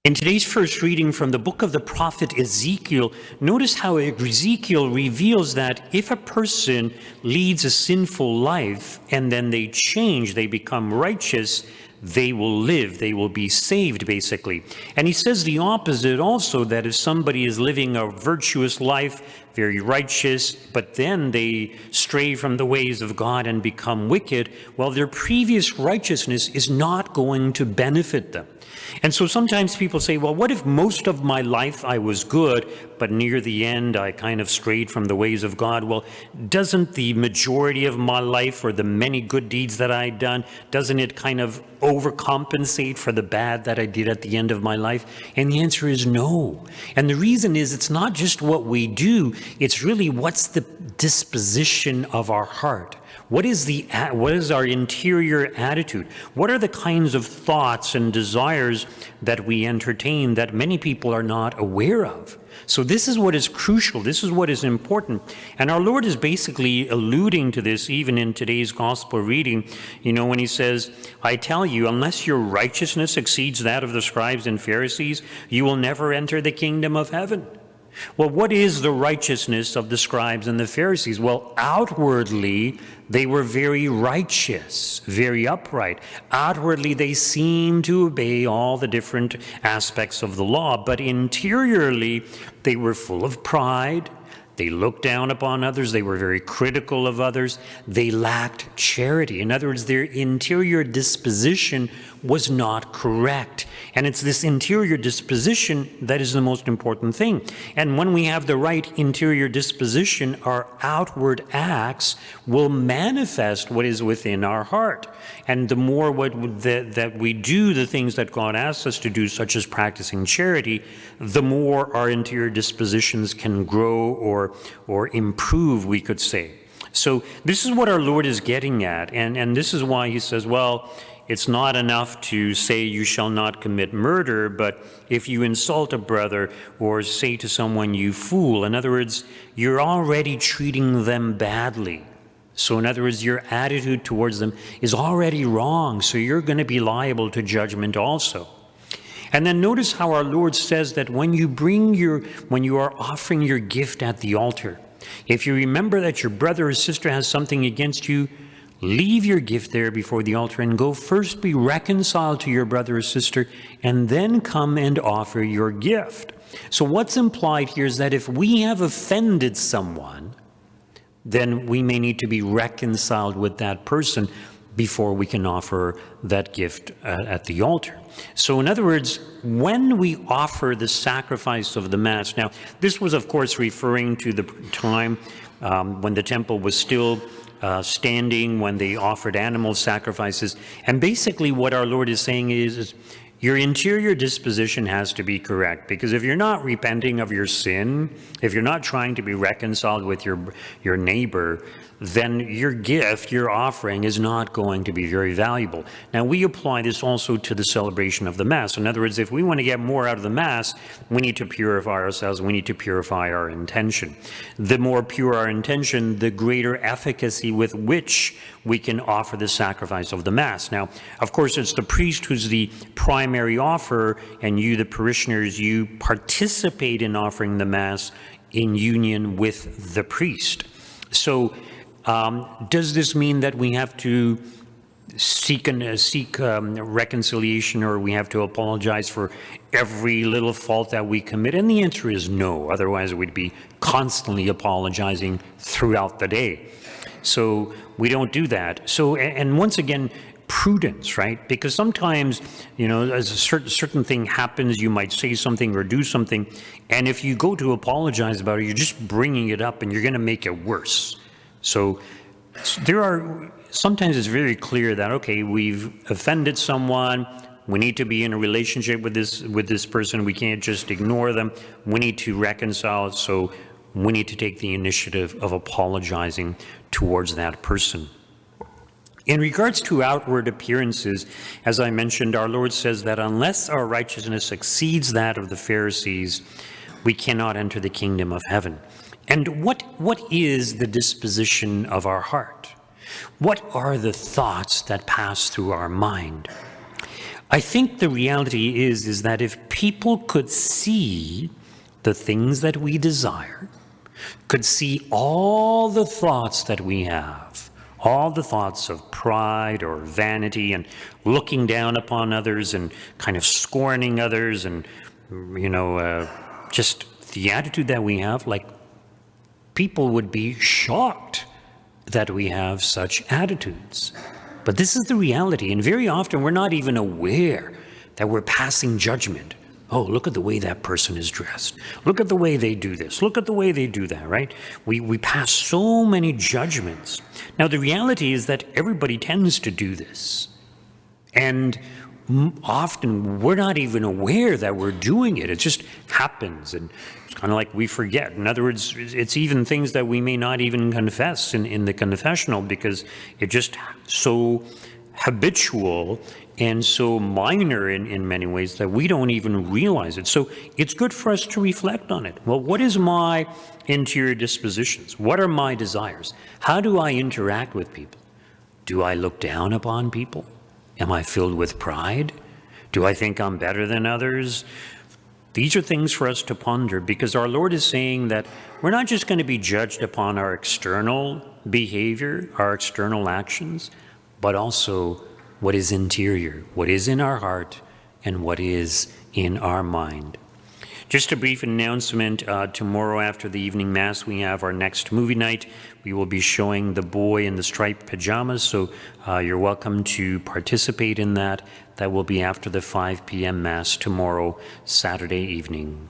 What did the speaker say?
In today's first reading from the book of the prophet Ezekiel, notice how Ezekiel reveals that if a person leads a sinful life and then they change, they become righteous, they will live, they will be saved, basically. And he says the opposite also, that if somebody is living a virtuous life, very righteous, but then they stray from the ways of God and become wicked, well, their previous righteousness is not going to benefit them. And so sometimes people say, well, what if most of my life I was good, but near the end I kind of strayed from the ways of God? Well, doesn't the majority of my life, or the many good deeds that I've done, doesn't it kind of overcompensate for the bad that I did at the end of my life? And the answer is no. And the reason is it's not just what we do, it's really what's the disposition of our heart. What is our interior attitude? What are the kinds of thoughts and desires that we entertain that many people are not aware of? So this is what is crucial. This is what is important. And our Lord is basically alluding to this even in today's gospel reading, when he says, I tell you, unless your righteousness exceeds that of the scribes and Pharisees, you will never enter the kingdom of heaven. Well, what is the righteousness of the scribes and the Pharisees? Well, outwardly, they were very righteous, very upright. Outwardly, they seemed to obey all the different aspects of the law, but interiorly, they were full of pride. They looked down upon others. They were very critical of others. They lacked charity. In other words, their interior disposition was not correct. And it's this interior disposition that is the most important thing. And when we have the right interior disposition, our outward acts will manifest what is within our heart. And the more that we do the things that God asks us to do, such as practicing charity, the more our interior dispositions can grow or improve, we could say. So this is what our Lord is getting at. And this is why he says, well, it's not enough to say you shall not commit murder, but if you insult a brother or say to someone, you fool, in other words, you're already treating them badly. So in other words, your attitude towards them is already wrong, so you're going to be liable to judgment also. And then notice how our Lord says that when you are offering your gift at the altar, if you remember that your brother or sister has something against you, leave your gift there before the altar and go first be reconciled to your brother or sister, and then come and offer your gift. So what's implied here is that if we have offended someone, then we may need to be reconciled with that person before we can offer that gift at the altar. So in other words, when we offer the sacrifice of the Mass, now this was of course referring to the time when the temple was still standing, when they offered animal sacrifices. And basically what our Lord is saying is your interior disposition has to be correct, because if you're not repenting of your sin, if you're not trying to be reconciled with your neighbor, then your gift, your offering, is not going to be very valuable. Now, we apply this also to the celebration of the Mass. In other words, if we want to get more out of the Mass, we need to purify ourselves, we need to purify our intention. The more pure our intention, the greater efficacy with which we can offer the sacrifice of the Mass. Now, of course, it's the priest who's the primary offerer, and you, the parishioners, you participate in offering the Mass in union with the priest. So, does this mean that we have to seek reconciliation, or we have to apologize for every little fault that we commit? And the answer is no. Otherwise, we'd be constantly apologizing throughout the day. So we don't do that. So, and once again, prudence, right? Because sometimes, as a certain thing happens, you might say something or do something, and if you go to apologize about it, you're just bringing it up and you're going to make it worse. So sometimes it's very clear that, okay, we've offended someone, we need to be in a relationship with this person, we can't just ignore them, we need to reconcile, so we need to take the initiative of apologizing towards that person. In regards to outward appearances, as I mentioned, our Lord says that unless our righteousness exceeds that of the Pharisees, we cannot enter the kingdom of heaven. And what is the disposition of our heart? What are the thoughts that pass through our mind? I think the reality is that if people could see the things that we desire, could see all the thoughts that we have, all the thoughts of pride or vanity and looking down upon others and kind of scorning others and, just the attitude that we have, like people would be shocked that we have such attitudes. But this is the reality, and very often we're not even aware that we're passing judgment. Oh, look at the way that person is dressed. Look at the way they do this. Look at the way they do that, right? We pass so many judgments. Now, the reality is that everybody tends to do this. And often we're not even aware that we're doing it. It just happens, and it's kind of like we forget. In other words, it's even things that we may not even confess in the confessional because it's just so habitual and so minor in many ways that we don't even realize it. So it's good for us to reflect on it. Well, what is my interior dispositions? What are my desires? How do I interact with people? Do I look down upon people? Am I filled with pride? Do I think I'm better than others? These are things for us to ponder because our Lord is saying that we're not just going to be judged upon our external behavior, our external actions, but also what is interior, what is in our heart, and what is in our mind. Just a brief announcement, tomorrow after the evening Mass, we have our next movie night. We will be showing The Boy in the Striped Pajamas, so you're welcome to participate in that. That will be after the 5 p.m. Mass tomorrow, Saturday evening.